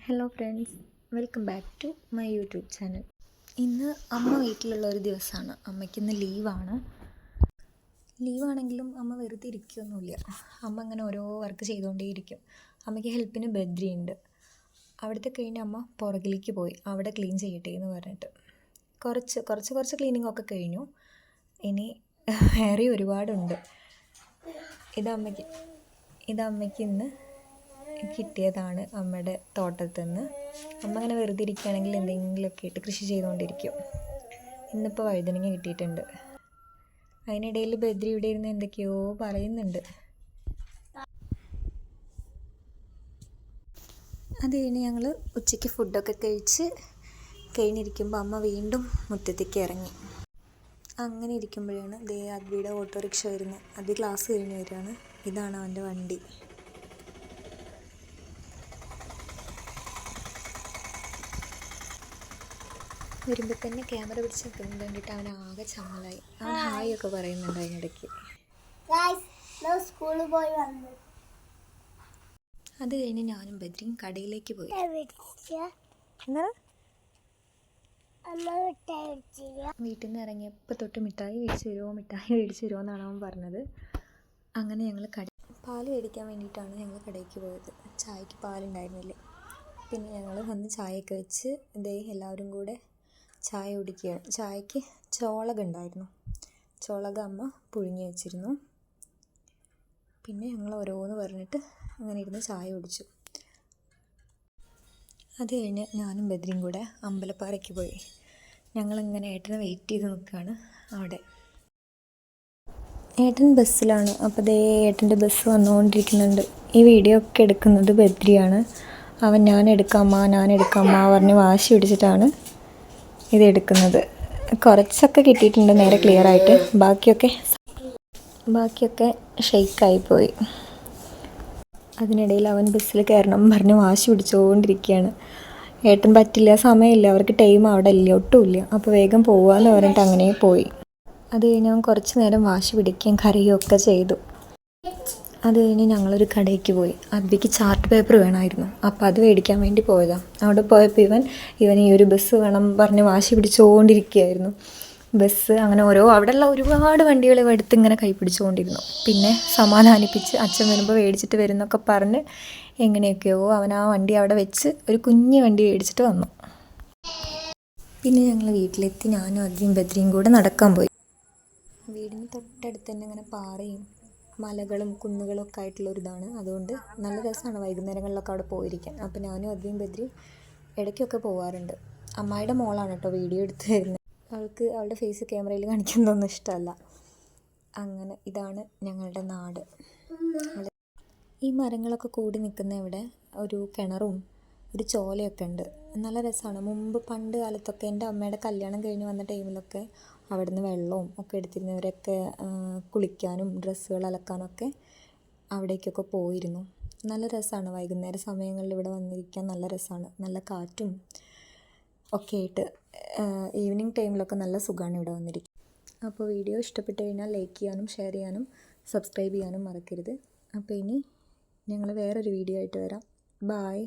Hello friends, welcome back to my YouTube channel. ഇന്ന് അമ്മ വീട്ടിലുള്ള ഒരു ദിവസമാണ്. അമ്മയ്ക്കിന്ന് ലീവാണെങ്കിലും അമ്മ വെറുതെ ഇരിക്കുകയൊന്നുമില്ല. അമ്മ അങ്ങനെ ഓരോ വർക്ക് ചെയ്തുകൊണ്ടേയിരിക്കും. അമ്മയ്ക്ക് ഹെൽപ്പിന് ബദ്രിയുണ്ട്. അവിടുത്തെ കഴിഞ്ഞ് അമ്മ പുറകിലേക്ക് പോയി അവിടെ ക്ലീൻ ചെയ്യട്ടെ എന്ന് പറഞ്ഞിട്ട് കുറച്ച് ക്ലീനിങ് ഒക്കെ കഴിഞ്ഞു. ഇനി വേറെ ഒരുപാടുണ്ട്. ഇതമ്മയ്ക്ക് ഇന്ന് കിട്ടിയതാണ് അമ്മയുടെ തോട്ടത്തിൽ നിന്ന്. അമ്മ അങ്ങനെ വെറുതെ ഇരിക്കുകയാണെങ്കിൽ എന്തെങ്കിലുമൊക്കെ ആയിട്ട് കൃഷി ചെയ്തുകൊണ്ടിരിക്കും. ഇന്നിപ്പോൾ വഴുതനങ്ങ കിട്ടിയിട്ടുണ്ട്. അതിനിടയിൽ ബദ്രി ഇവിടെ ഇരുന്ന് എന്തൊക്കെയോ പറയുന്നുണ്ട്. അത് കഴിഞ്ഞ് ഞങ്ങൾ ഉച്ചയ്ക്ക് ഫുഡൊക്കെ കഴിഞ്ഞിരിക്കുമ്പോൾ അമ്മ വീണ്ടും മുറ്റത്തേക്ക് ഇറങ്ങി. അങ്ങനെ ഇരിക്കുമ്പോഴാണ് അദ്വിയുടെ ഓട്ടോറിക്ഷ വരുന്നത്. അദ്വി ക്ലാസ് കഴിഞ്ഞ് വരികയാണ്. ഇതാണ് അവൻ്റെ വണ്ടി. വരുമ്പോൾ തന്നെ ക്യാമറ പിടിച്ച് നിൽക്കുന്നത് കണ്ടിട്ട് അവൻ ആകെ ചമ്മലായി. അവൻ ഹായ് ഒക്കെ പറയുന്നുണ്ട് അതിനിടയ്ക്ക്. അത് കഴിഞ്ഞ് ഞാനും ബദ്രിയും കടയിലേക്ക് പോയി. വീട്ടിൽ നിന്ന് ഇറങ്ങിയപ്പോൾ തൊട്ട് മിഠായി മേടിച്ച് തരുമോ എന്നാണ് അവൻ പറഞ്ഞത്. അങ്ങനെ ഞങ്ങൾ പാല് മേടിക്കാൻ വേണ്ടിയിട്ടാണ് ഞങ്ങൾ കടയിലേക്ക് പോയത്. ചായക്ക് പാലുണ്ടായിരുന്നില്ല. പിന്നെ ഞങ്ങൾ വന്ന് ചായയൊക്കെ വെച്ച് എല്ലാവരും കൂടെ ചായ കുടിക്കുകയാണ്. ചായക്ക് ചോളക ഉണ്ടായിരുന്നു. ചോളക അമ്മ പുഴുങ്ങി വെച്ചിരുന്നു. പിന്നെ ഞങ്ങൾ ഓരോന്ന് പറഞ്ഞിട്ട് അങ്ങനെ ഇരുന്ന് ചായ കുടിച്ചു. അത് കഴിഞ്ഞ് ഞാനും ബദ്രിയും കൂടെ അമ്പലപ്പാറയ്ക്ക് പോയി. ഞങ്ങളിങ്ങനെ ഏട്ടനെ വെയിറ്റ് ചെയ്ത് നിൽക്കുകയാണ് അവിടെ. ഏട്ടൻ ബസ്സിലാണ്. അപ്പോൾ ഏട്ടൻ്റെ ബസ് വന്നുകൊണ്ടിരിക്കുന്നുണ്ട്. ഈ വീഡിയോ ഒക്കെ എടുക്കുന്നത് ബദ്രിയാണ്. അവൻ ഞാൻ എടുക്കാം പറഞ്ഞ് വാശി പിടിച്ചിട്ടാണ് ഇതെടുക്കുന്നത്. കുറച്ചൊക്കെ കിട്ടിയിട്ടുണ്ട് നേരെ ക്ലിയർ ആയിട്ട്. ബാക്കിയൊക്കെ ഷെയ്ക്കായിപ്പോയി. അതിനിടയിൽ അവൻ ബസ്സിൽ കയറണം പറഞ്ഞ് വാശി പിടിച്ചുകൊണ്ടിരിക്കുകയാണ്. ഏട്ടൻ പറ്റില്ല, സമയമില്ല, അവർക്ക് ടൈം അവിടെ ഇല്ല, ഒട്ടുമില്ല. അപ്പോൾ വേഗം പോവാമെന്ന് പറഞ്ഞിട്ട് അങ്ങനെ പോയി. അത് കഴിഞ്ഞ് അവൻ കുറച്ച് നേരം വാശി പിടിക്കുകയും കരയുകയും ഒക്കെ ചെയ്തു. അത് കഴിഞ്ഞ് ഞങ്ങളൊരു കടയ്ക്ക് പോയി. അദ്വിക്ക് ചാർട്ട് പേപ്പർ വേണമായിരുന്നു. അപ്പോൾ അത് മേടിക്കാൻ വേണ്ടി പോയതാണ്. അവിടെ പോയപ്പോൾ ഇവൻ ഈ ഒരു ബസ് വേണം പറഞ്ഞ് വാശി പിടിച്ചുകൊണ്ടിരിക്കുകയായിരുന്നു. ബസ് അങ്ങനെ അവിടെയുള്ള ഒരുപാട് വണ്ടികൾ എടുത്ത് ഇങ്ങനെ കൈ പിടിച്ചുകൊണ്ടിരുന്നു. പിന്നെ സമാധാനിപ്പിച്ച് അച്ഛൻ വരുമ്പോൾ മേടിച്ചിട്ട് വരുന്നൊക്കെ പറഞ്ഞ് എങ്ങനെയൊക്കെയോ അവൻ ആ വണ്ടി അവിടെ വെച്ച് ഒരു കുഞ്ഞു വണ്ടി മേടിച്ചിട്ട് വന്നു. പിന്നെ ഞങ്ങൾ വീട്ടിലെത്തി. ഞാനും അദ്വിയും ബദ്രിയും കൂടെ നടക്കാൻ പോയി. വീടിന് തൊട്ടടുത്ത് തന്നെ ഇങ്ങനെ പാറയും മലകളും കുന്നുകളും ഒക്കെ ആയിട്ടുള്ളൊരിതാണ്. അതുകൊണ്ട് നല്ല രസമാണ് വൈകുന്നേരങ്ങളിലൊക്കെ അവിടെ പോയിരിക്കാൻ. അപ്പോൾ ഞാനും അദ്വിയും ബദ്രിയും ഇടയ്ക്കൊക്കെ പോവാറുണ്ട്. അമ്മായിയുടെ മോളാണ് കേട്ടോ വീഡിയോ എടുത്ത് തരുന്നത്. അവളുടെ ഫേസ് ക്യാമറയിൽ കാണിക്കുന്നതൊന്നും ഇഷ്ടമല്ല. അങ്ങനെ ഇതാണ് ഞങ്ങളുടെ നാട്. ഈ മരങ്ങളൊക്കെ കൂടി നിൽക്കുന്ന ഇവിടെ ഒരു കിണറും ഒരു ചോലയൊക്കെ ഉണ്ട്. നല്ല രസമാണ്. പണ്ട് കാലത്തൊക്കെ എൻ്റെ അമ്മയുടെ കല്യാണം കഴിഞ്ഞ് വന്ന ടൈമിലൊക്കെ അവിടുന്ന് വെള്ളവും ഒക്കെ എടുത്തിരുന്നവരൊക്കെ കുളിക്കാനും ഡ്രസ്സുകൾ അലക്കാനൊക്കെ അവിടേക്കൊക്കെ പോയിരുന്നു. നല്ല രസമാണ്. വൈകുന്നേര സമയങ്ങളിൽ ഇവിടെ വന്നിരിക്കാൻ നല്ല രസമാണ്. നല്ല കാറ്റും ഒക്കെ ആയിട്ട് ഈവനിങ് ടൈമിലൊക്കെ നല്ല സുഖമാണ് ഇവിടെ വന്നിരിക്കും. അപ്പോൾ വീഡിയോ ഇഷ്ടപ്പെട്ട് കഴിഞ്ഞാൽ ലൈക്ക് ചെയ്യാനും ഷെയർ ചെയ്യാനും സബ്സ്ക്രൈബ് ചെയ്യാനും മറക്കരുത്. അപ്പോൾ ഇനി ഞങ്ങൾ വേറൊരു വീഡിയോ ആയിട്ട് വരാം. ബായ്.